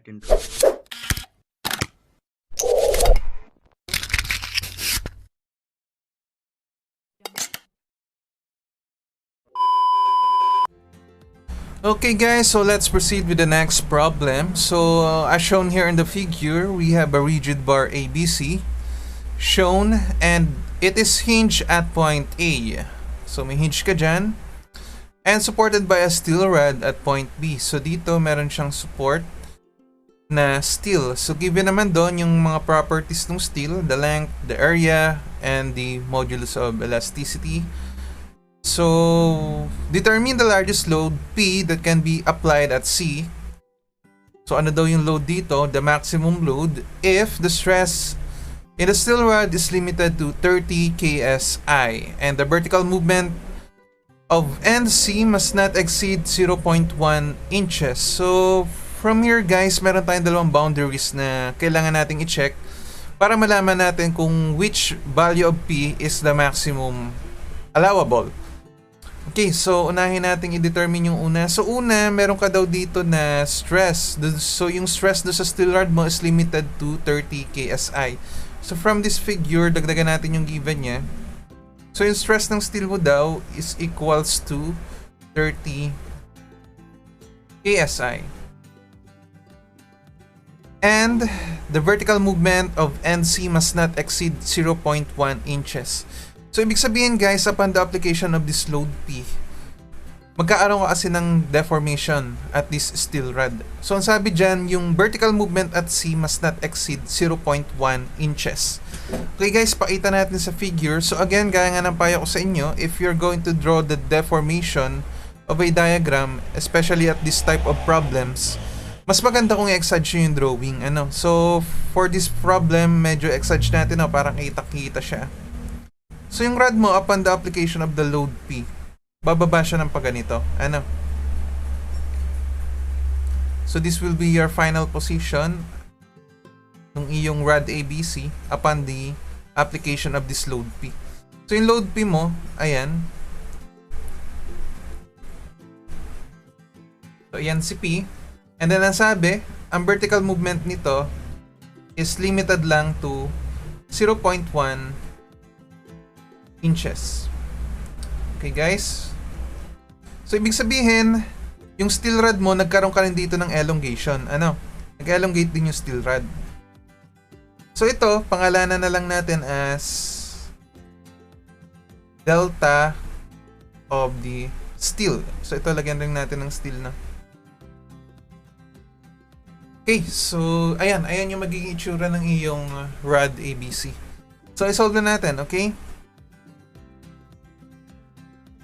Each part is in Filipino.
intro. Okay guys, so let's proceed with the next problem. So as shown here in the figure, we have a rigid bar ABC shown and it is hinged at point A. So may hinge ka dyan and supported by a steel rod at point B. So dito meron siyang support na steel. So given naman doon yung mga properties ng steel, the length, the area, and the modulus of elasticity. So, determine the largest load P that can be applied at C. So, ano daw yung load dito? The maximum load if the stress in the steel rod is limited to 30 KSI and the vertical movement of end C must not exceed 0.1 inches. So, from here guys, meron tayong dalawang boundaries na kailangan nating i-check para malaman natin kung which value of P is the maximum allowable. Okay, so unahin natin i-determine yung una. So una, meron ka daw dito na stress. So yung stress do sa steel rod mo is limited to 30 KSI. So from this figure, dagdagan natin yung given niya. So yung stress ng steel mo daw is equals to 30 KSI. And the vertical movement of NC must not exceed 0.1 inches. So, ibig sabihin guys, upon the application of this load P, magkaaroon ka kasi ng deformation at this steel rod. So, ang sabi dyan, yung vertical movement at C must not exceed 0.1 inches. Okay guys, pakita natin sa figure. So, again, gaya nga ng payo ko sa inyo, if you're going to draw the deformation of a diagram, especially at this type of problems, mas maganda kung i-exage yung drawing. So, for this problem, medyo exage natin, parang kita-kita siya. So yung rod mo upon the application of the load P, bababa siya ng pagganito. So this will be your final position ng iyong rod ABC upon the application of this load P. So yung load P mo, ayan. So ayan si P. And then ang sabi, ang vertical movement nito is limited lang to 0.1 inches. Okay guys. So ibig sabihin, yung steel rod mo nagkaroon ka rin dito ng elongation. Nag-elongate din yung steel rod. So ito, pangalanan na lang natin as delta of the steel. So ito, lagyan rin natin ng steel na. Okay, so ayan yung magiging itsura ng iyong rod ABC. So isolve na natin, okay?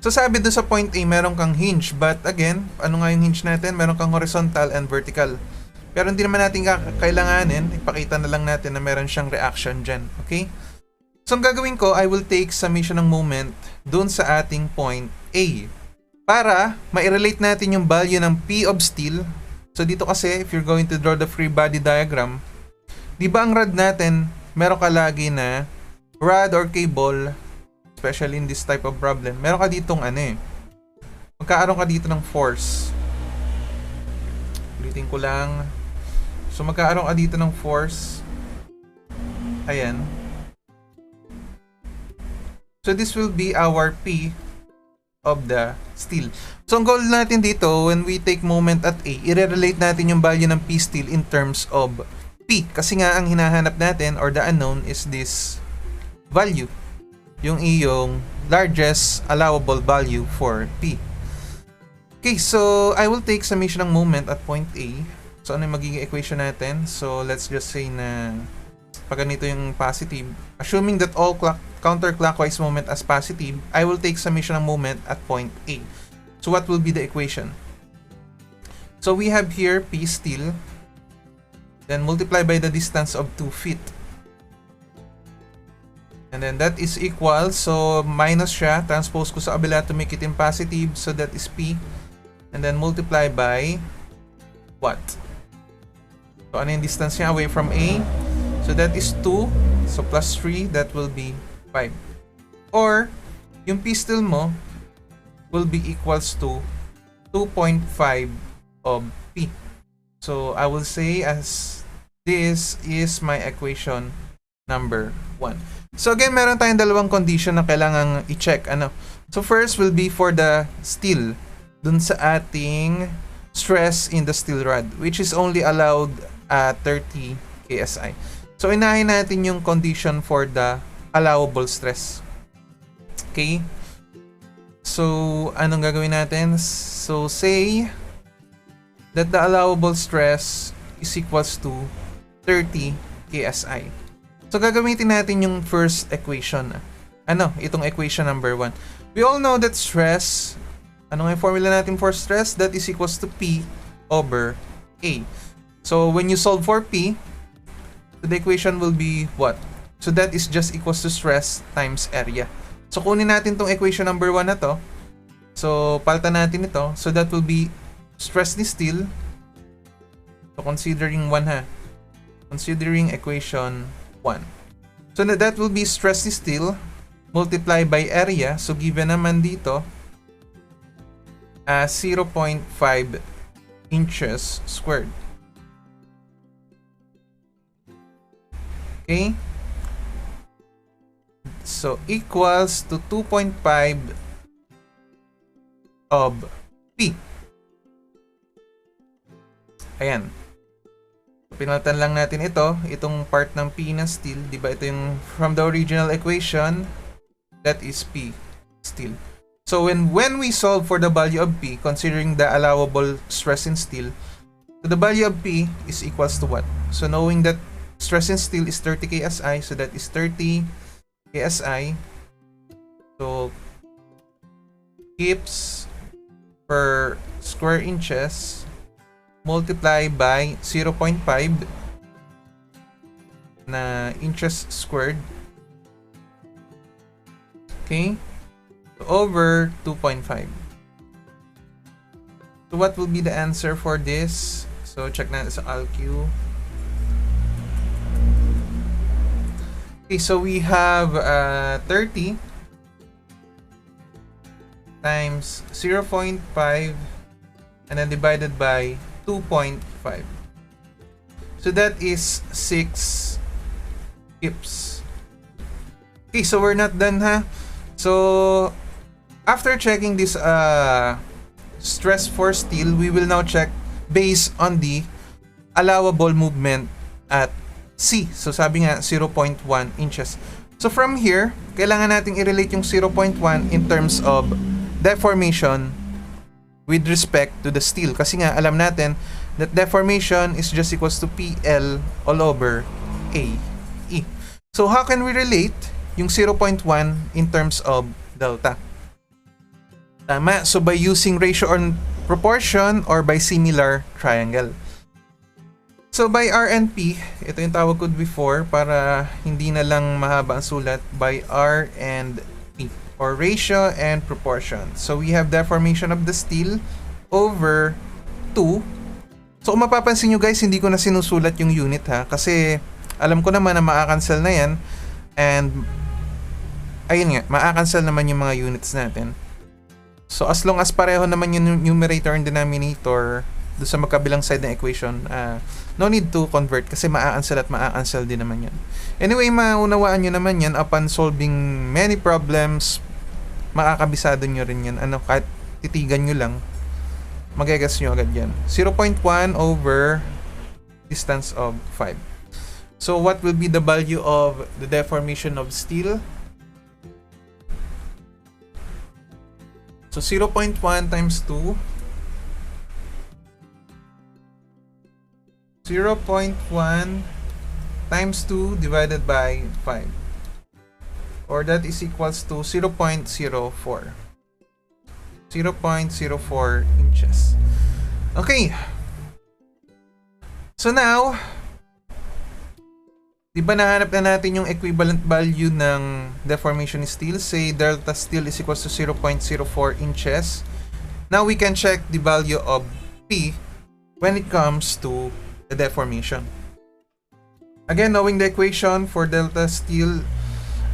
So sabi doon sa point A, meron kang hinge. But again, ano nga yung hinge natin? Meron kang horizontal and vertical. Pero hindi naman natin kailanganin. Ipakita na lang natin na meron siyang reaction dyan. Okay? So ang gagawin ko, I will take summation ng moment doon sa ating point A. Para ma-relate natin yung value ng P of steel. So dito kasi, if you're going to draw the free body diagram, di ba ang rod natin, meron ka lagi na rod or cable, especially in this type of problem, meron ka ditong magkaaroon ka dito ng force. Ulitin ko lang. So magkaaroon ka dito ng force. Ayan. So this will be our P of the steel. So ang goal natin dito, when we take moment at A, i-relate natin yung value ng P steel in terms of P. Kasi nga ang hinahanap natin or the unknown is this value. Yung iyong largest allowable value for P. Okay, so I will take summation ng moment at point A. So ano yung magiging equation natin? So let's just say na pag ganito yung positive, assuming that all counterclockwise moment as positive, I will take summation ng moment at point A. So what will be the equation? So we have here P steel, then multiply by the distance of 2 feet. And then that is equal, so minus siya, transpose ko sa kabila to make it in positive, so that is P. And then multiply by what? So ano yung distance niya away from A? So that is 2, so plus 3, that will be 5. Or, yung P steel mo will be equals to 2.5 of P. So I will say as this is my equation number 1. So again, meron tayong dalawang condition na kailangang i-check. So first will be for the steel, dun sa ating stress in the steel rod, which is only allowed at 30 KSI. So inahin natin yung condition for the allowable stress. Okay? So anong gagawin natin? So say that the allowable stress is equals to 30 KSI. So gagamitin natin yung first equation. Itong equation number 1. We all know that stress, ano nga yung formula natin for stress? That is equals to P over A. So when you solve for P, the equation will be what? So that is just equals to stress times area. So kunin natin tong equation number 1 na to. So palitan natin ito. So that will be stress ni steel. So considering 1 ha. Considering equation 1. So that will be stress ni steel multiply by area. So given naman dito 0.5 inches squared. Okay? So equals to 2.5 of P. Ayan. Pinalitan lang natin itong part ng P na steel, di ba? Ito yung from the original equation, that is P steel. So when we solve for the value of P, considering the allowable stress in steel, so the value of P is equals to what? So knowing that stress in steel is 30 KSI, so that is 30 KSI. So kips per square inches multiply by 0.5 na inches squared. Okay? So over 2.5. So what will be the answer for this? So check natin sa ALQ. Okay, so we have 30 times 0.5 and then divided by 2.5. So that is 6 kips. Okay, so we're not done ha. So after checking this stress for steel, we will now check based on the allowable movement at C. So sabi nga 0.1 inches. So from here, kailangan nating i-relate yung 0.1 in terms of deformation with respect to the steel. Kasi nga alam natin that deformation is just equals to PL all over AE. So how can we relate yung 0.1 in terms of delta? Tama. So by using ratio or proportion or by similar triangle. So by R and P, ito yung tawag ko before para hindi na lang mahaba ang sulat, by R and P or ratio and proportion. So we have deformation of the steel over 2. So kung mapapansin nyo guys, hindi ko na sinusulat yung unit ha, kasi alam ko naman na maa-cancel na yan, and ayun nga, maa-cancel naman yung mga units natin. So as long as pareho naman yung numerator and denominator doon sa magkabilang side ng equation, no need to convert kasi maa-cancel at maa-cancel din naman yan. Anyway, maunawaan nyo naman yan upon solving many problems, makakabisado nyo rin yan. Kahit titigan nyo lang, magagas nyo agad yan. 0.1 over distance of 5. So what will be the value of the deformation of steel? So 0.1 times 2, 0.1 times 2 divided by 5, or that is equals to 0.04. 0.04 inches. Okay. So now, di ba nahanap na natin yung equivalent value ng deformation steel? Say delta steel is equals to 0.04 inches. Now we can check the value of P when it comes to the deformation. Again, knowing the equation for delta steel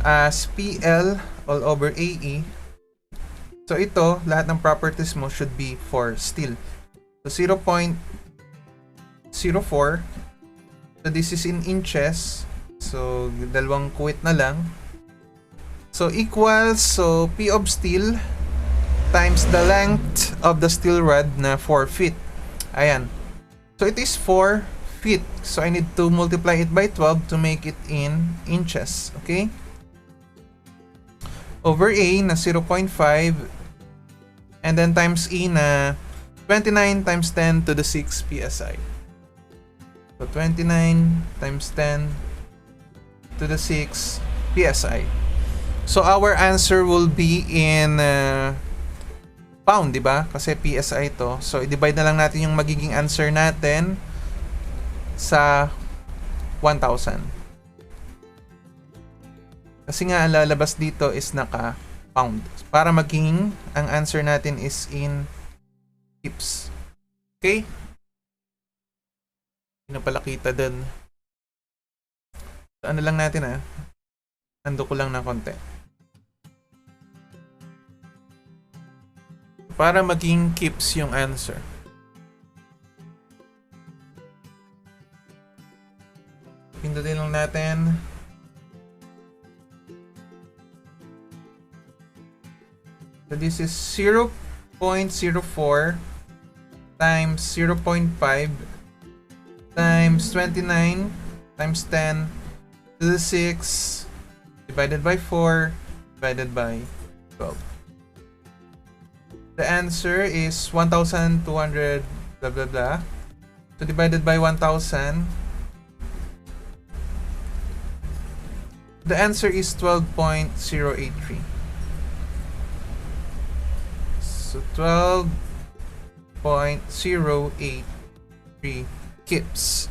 as PL all over AE. So ito, lahat ng properties mo should be for steel. So 0.04 0.04. So this is in inches. So dalawang kuwit na lang. So equals, so P of steel times the length of the steel rod na 4 feet. Ayan. So it is 4 feet. So I need to multiply it by 12 to make it in inches. Okay? Over A na 0.5 and then times E na 29 times 10 to the 6 psi. So 29 times 10 to the 6 psi. So our answer will be in pound, di ba? Kasi psi to. So i-divide na lang natin yung magiging answer natin sa 1,000. Kasi nga ang lalabas dito is naka pound. Para maging ang answer natin is in kips. Okay? Hindi na pala kita dun. So, ano lang natin ando ko lang ng konti. Para maging kips yung answer. Pindutin lang natin. So this is 0.04 times 0.5 times 29 times 10 to the 6 divided by 4 divided by 12. The answer is 1,200 blah blah blah. So divided by 1,000. The answer is 12.083. So 12.083 kips.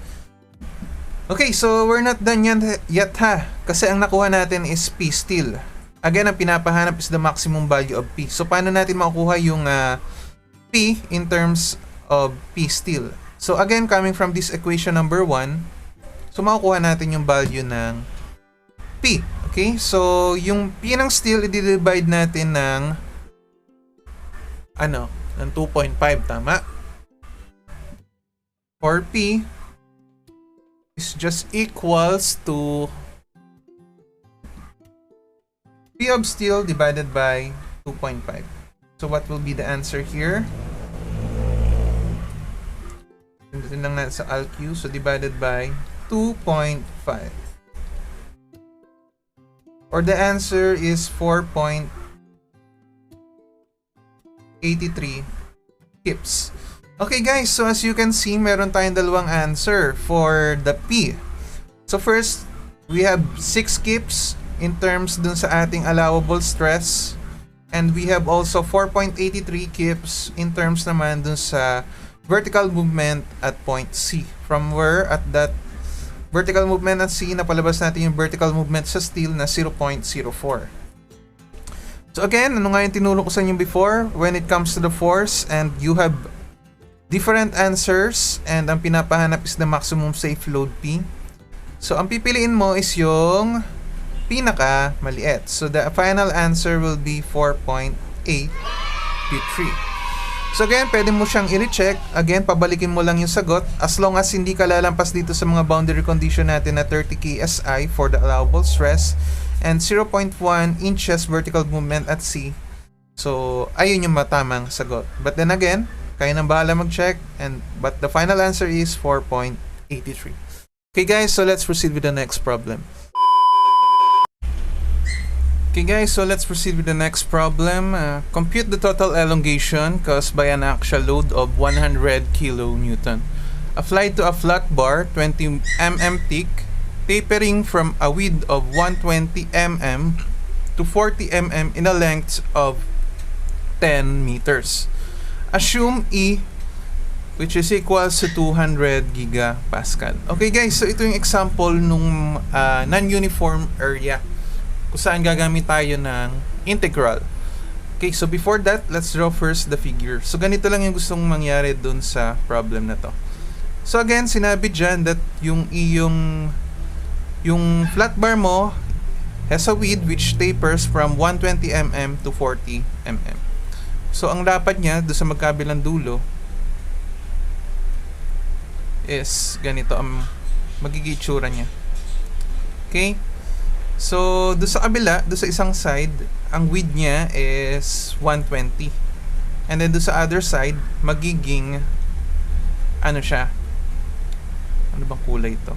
Okay, so we're not done yet ha. Kasi ang nakuha natin is P still. Again, ang pinapahanap is the maximum value of P. So paano natin makukuha yung P in terms of P still? So again, coming from this equation number 1, so makukuha natin yung value ng P. Okay, so yung P ng steel i-divide natin ng ng 2.5, tama? Or P is just equals to P of steel divided by 2.5. So what will be the answer here? Pindutin lang natin sa ALQ. So divided by 2.5. Or the answer is 4.83 kips. Okay guys, so as you can see, meron tayong dalawang answer for the P. So first, we have 6 kips in terms dun sa ating allowable stress. And we have also 4.83 kips in terms naman dun sa vertical movement at point C. From where at that vertical movement at C, napalabas natin yung vertical movement sa steel na 0.04. So again, ano nga yung tinulong ko sa inyo before? When it comes to the force and you have different answers and ang pinapahanap is the maximum safe load P. So ang pipiliin mo is yung pinaka maliit. So the final answer will be 4.8 P3. So again, pwede mo siyang i-recheck. Again, pabalikin mo lang yung sagot as long as hindi ka lalampas dito sa mga boundary condition natin na 30 KSI for the allowable stress and 0.1 inches vertical movement at C. So ayun yung matamang sagot. But then again, kaya nang bahala mag-check but the final answer is 4.83. Okay guys, so let's proceed with the next problem. Okay guys, so let's proceed with the next problem. Compute the total elongation caused by an axial load of 100 kN applied to a flat bar 20 mm thick, tapering from a width of 120 mm to 40 mm in a length of 10 meters. Assume E, which is equals to 200 gigapascal. Okay guys, so ito yung example nung non-uniform area kung saan gagamit tayo ng integral. Okay, so before that, let's draw first the figure. So ganito lang yung gustong mangyari dun sa problem na to. So again, sinabi dyan that yung flat bar mo has a width which tapers from 120 mm to 40 mm. So ang dapat niya doon sa magkabilang dulo is ganito ang magiging itsura niya. Okay? So, doon sa kabila, doon sa isang side, ang width niya is 120. And then doon sa other side, magiging ano siya? Ano bang kulay ito?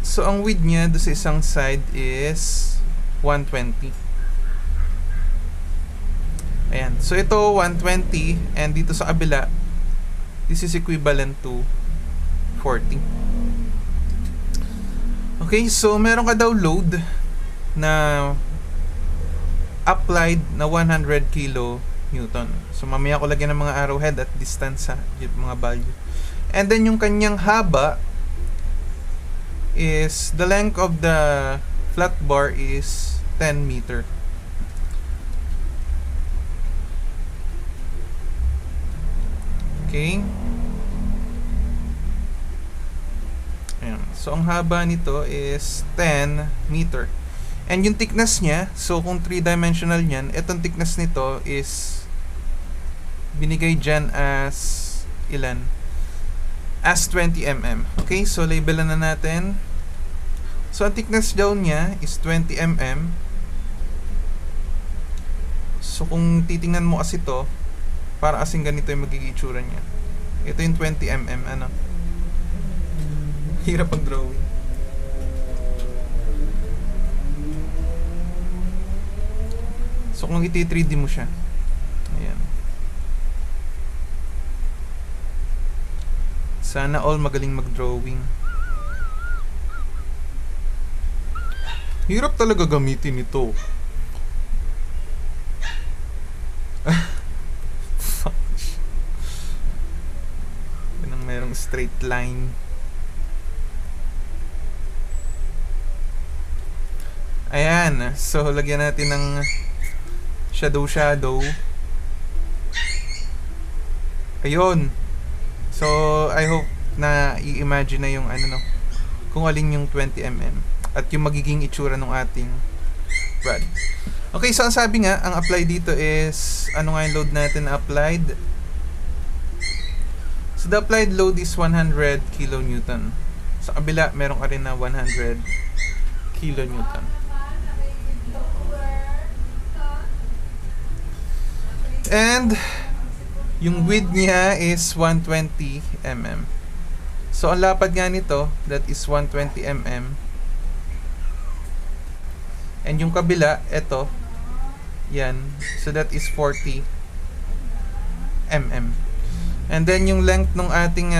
So, ang width niya doon sa isang side is 120. Ayan. So, ito 120 and dito sa kabila, this is equivalent to 40. Okay, so meron ka daw load na applied na 100 kilo Newton. So, mamaya ko lagyan ng mga arrowhead at distance sa yung mga value. And then, yung kanyang haba is, the length of the flat bar is 10 meter. Okay. Ayan. So, ang haba nito is 10 meter. And yung thickness niya, so kung 3-dimensional yan, itong thickness nito is binigay dyan as ilan? As 20 mm. Okay, so labelan na natin. So, ang thickness daw niya is 20 mm. So, kung titingnan mo kasi ito, para kasing ganito yung magiging itsura niya. Ito yung 20 mm, ano? Hirap ang drawing. So, kung iti-3D mo siya. Ayan. Sana all magaling mag-drawing. Hirap talaga gamitin ito. Yan merong straight line. Ayan. So, lagyan natin ng shadow. Ayun. So, I hope na i-imagine na yung ano, no, kung alin yung 20 mm at yung magiging itsura ng ating rod. Okay, so ang sabi nga, ang apply dito is, ano nga yung load natin na applied? So, the applied load is 100 kilonewton. Sa kabila, meron ka rin na 100 kilonewton. And yung width niya is 120 mm. So, ang lapad nga nito, that is 120 mm. And yung kabila, ito, yan. So, that is 40 mm. And then, yung length ng ating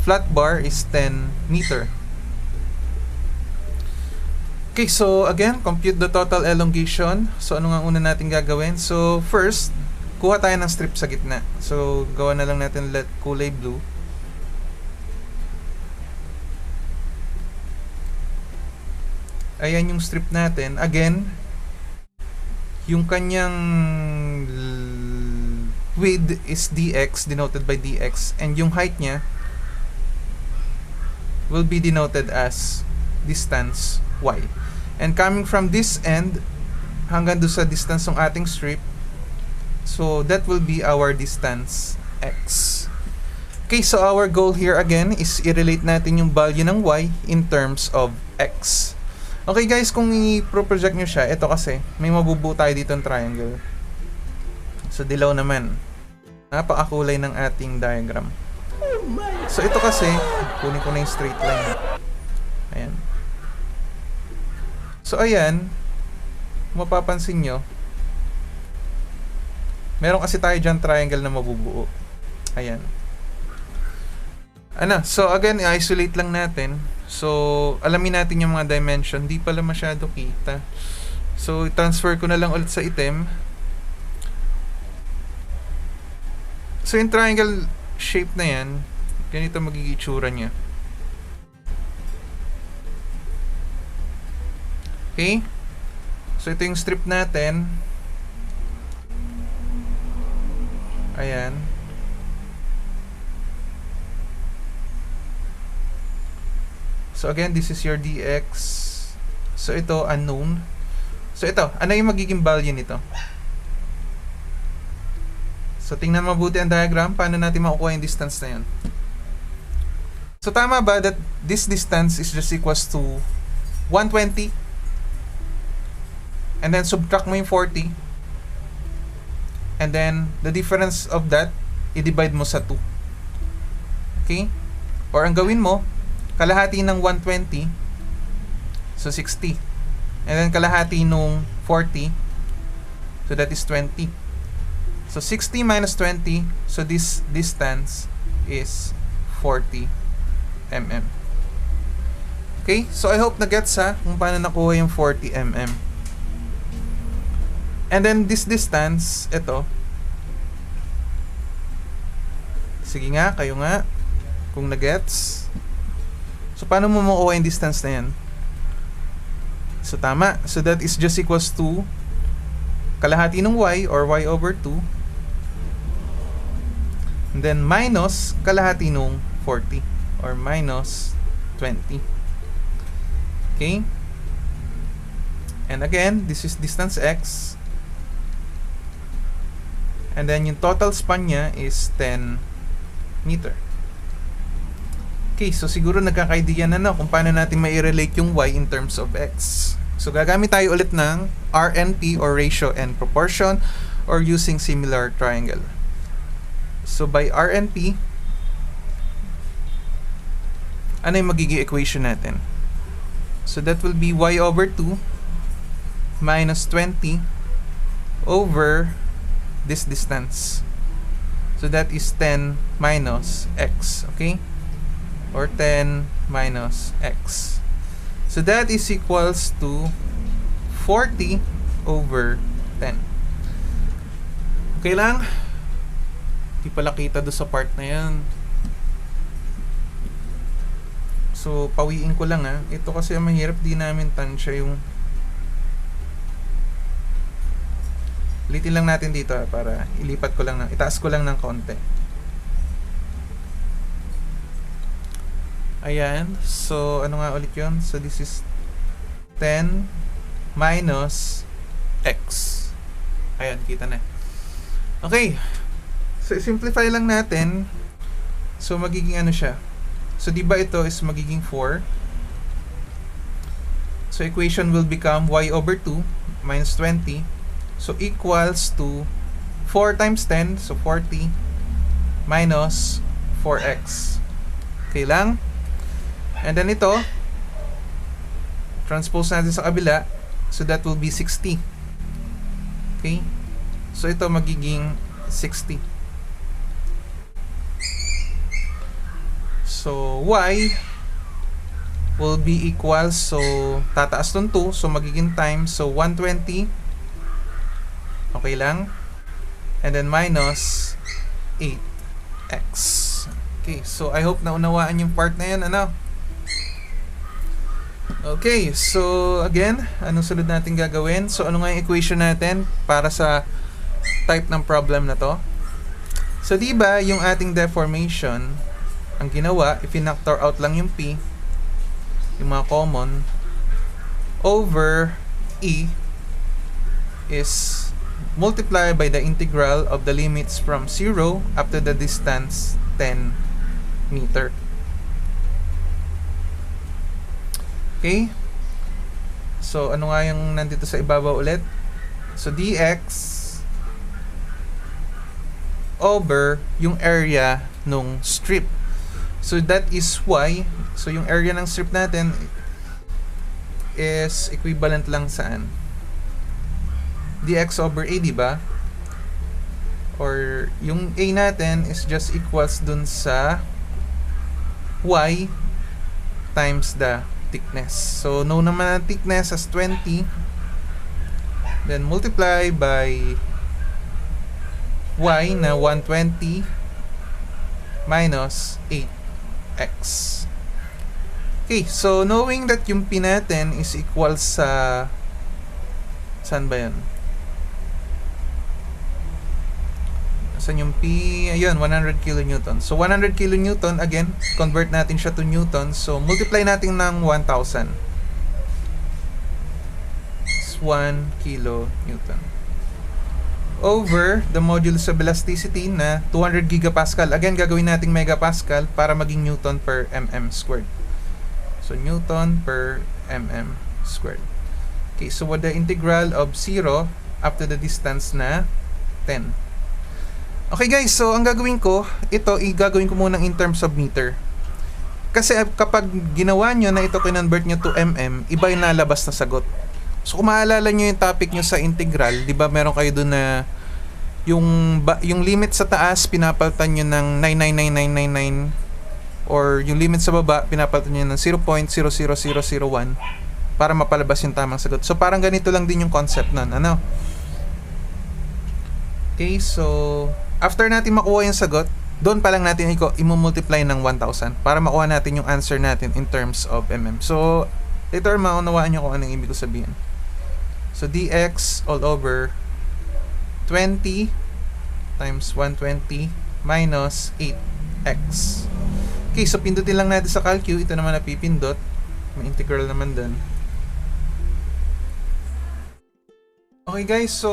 flat bar is 10 meter. Okay, so again, compute the total elongation. So, ano nga una natin gagawin? So, first, kuha tayo ng strip sa gitna. So, gawa na lang natin kulay blue. Ayan yung strip natin. Again, yung kanyang width is dx, denoted by dx. And yung height niya will be denoted as distance y. And coming from this end, hanggang doon sa distance ng ating strip, so that will be our distance x. Okay, so our goal here again is i-relate natin yung value ng y in terms of x. Okay guys, kung i-project nyo siya, ito kasi, may mabubuo tayo dito ng triangle. So dilaw naman. Napakakulay ng ating diagram. So ito kasi, kunin ko na yung straight line. Ayan. So ayan, mapapansin nyo, meron kasi tayo dyan triangle na mabubuo. Ayan. Ano, so again, i-isolate lang natin. So, alamin natin yung mga dimension. Di pala masyado kita. So, transfer ko na lang ulit sa item. So, yung triangle shape na yan, ganito magiging itsura niya. Okay? So, ito yung strip natin. Ayan. So again, this is your dx. So ito, unknown. So ito, ano yung magiging value nito? So tingnan mabuti ang diagram, paano natin makukuha yung distance na yun. So tama ba that this distance is just equals to 120? And then subtract mo yung 40. And then the difference of that, i-divide mo sa 2. Okay? Or ang gawin mo, kalahati ng 120, so 60. And then kalahati nung 40, so that is 20. So 60 minus 20, so this distance is 40 mm. Okay? So I hope na gets kung paano nakuha yung 40 mm. And then this distance, ito. Sige nga, kayo nga. Kung na-gets. So paano mo makuha yung distance na yan? So tama. So that is just equals to kalahati ng y or y over 2. And then minus kalahati ng 40 or minus 20. Okay? And again, this is distance x. And then yung total span niya is 10 meter. Okay, so siguro nagkaka-idea na kung paano natin mai-relate yung y in terms of x. So gagamit tayo ulit ng RNP or ratio and proportion or using similar triangle. So by RNP, ano yung magiging equation natin? So that will be y over 2 minus 20 over this distance. So that is 10 minus x, okay? Or 10 minus x. So that is equals to 40 over 10. Okay lang? Di pala kita doon sa part na yan. So, pawiin ko lang Ito kasi ang mahirap, di namin tansya yung... Ulitin lang natin dito para ilipat ko lang itaas ko lang ng konti. Ayan. So, ano nga ulit yun? So, this is 10 minus x. Ayan, kita na. Okay. So, simplify lang natin. So, magiging ano siya? So, di ba ito is magiging 4? So, equation will become y over 2 minus 20. So, equals to 4 times 10. So, 40 minus 4x. Okay lang? And then ito, transpose natin sa kabila. So, that will be 60. Okay? So, ito magiging 60. So, y will be equal, so, tataas ng 2, so, magiging times, so, 120, okay lang, and then minus 8x. Okay, so, I hope na unawaan yung part na yan, Okay, so, again, anong sunod natin gagawin? So, ano nga yung equation natin para sa type ng problem na to? So, diba, yung ating deformation, ang ginawa, i-factor out lang yung P, yung mga common, over E is multiplied by the integral of the limits from 0 up to the distance 10 meter. Okay? So, ano nga yung nandito sa ibabaw ulit? So, dx over yung area nung strip. So that is y. So yung area ng strip natin is equivalent lang saan? Dx over a, di ba? Or yung a natin is just equals dun sa y times the thickness. So known naman ang thickness as 20. Then multiply by y na 120 minus 8x. Okay, so knowing that yung P natin is equal sa saan ba yan? Saan yung P? Ayun, 100 kN. So 100 kN, again, convert natin siya to Newton. So multiply natin ng 1,000. 1 kilonewton over the modulus of elasticity na 200 gigapascal. Again, gagawin nating megapascal para maging newton per mm squared. So, newton per mm squared. Okay, so what the integral of 0 up to the distance na 10. Okay guys, so ang gagawin ko, ito gagawin ko muna in terms of meter. Kasi kapag ginawa nyo na ito kinonvert nyo to mm, iba yung nalabas na sagot. So kung maalala nyo yung topic nyo sa integral, di ba meron kayo doon na yung limit sa taas pinapalitan nyo ng 99999 or yung limit sa baba pinapalitan nyo ng 0.00001 para mapalabas yung tamang sagot. So parang ganito lang din yung concept nun, ano? Okay, so after natin makuha yung sagot, doon pa lang natin i-multiply ng 1000 para makuha natin yung answer natin in terms of mm. So later maunawaan nyo kung anong ibig ko sabihin. So dx all over 20 times 120 minus 8x. Okay, so pindutin lang natin sa calcu. Ito naman napipindot. May integral naman dun. Okay guys, so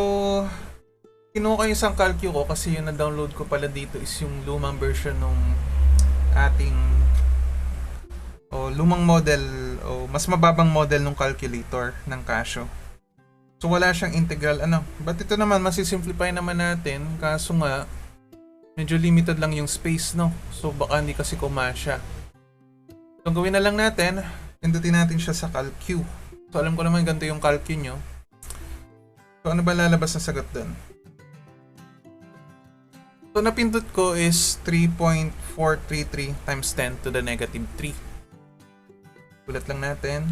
kinuha ko yung isang calcu ko kasi yung na-download ko pala dito is yung lumang version ng ating lumang model o mas mababang model ng calculator ng Casio. So wala siyang integral but ito naman masisimplify naman natin kaso nga medyo limited lang yung space, no? So baka hindi kasi kumasya. So gawin na lang natin, pindutin natin siya sa calcu. So alam ko naman ganito yung calcu nyo. So ano ba lalabas na sagot doon? So napindot ko is 3.433 times 10 to the negative 3. Ulat lang natin.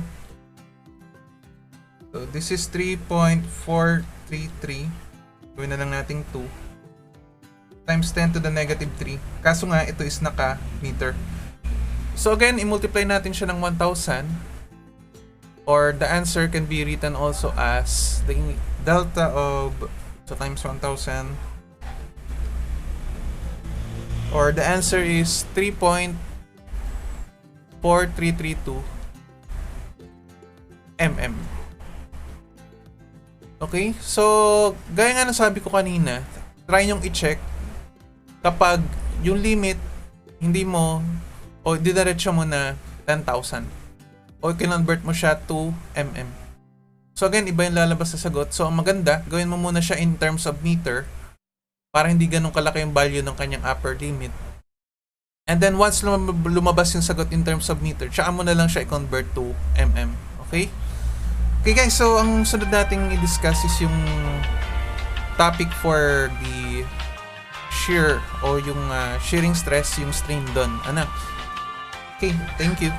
So this is 3.433. Gawin na lang natin 2 times 10 to the negative 3. Kaso nga ito is naka-meter. So again, i-multiply natin siya ng 1000 or the answer can be written also as the delta of times 1000 or the answer is 3.4332 mm. Okay? So, gaya nga ng sabi ko kanina, try nyong i-check kapag yung limit hindi mo o didiretso mo na 10,000 o kinonvert mo siya to mm. So again, iba yung lalabas sa sagot. So ang maganda, gawin mo muna siya in terms of meter para hindi ganun kalaki yung value ng kanyang upper limit. And then once lumabas yung sagot in terms of meter, tsaka mo na lang siya i-convert to mm. Okay? Okay guys, so ang sunod nating i-discuss is yung topic for the shear o yung shearing stress, yung strain doon. Okay, thank you.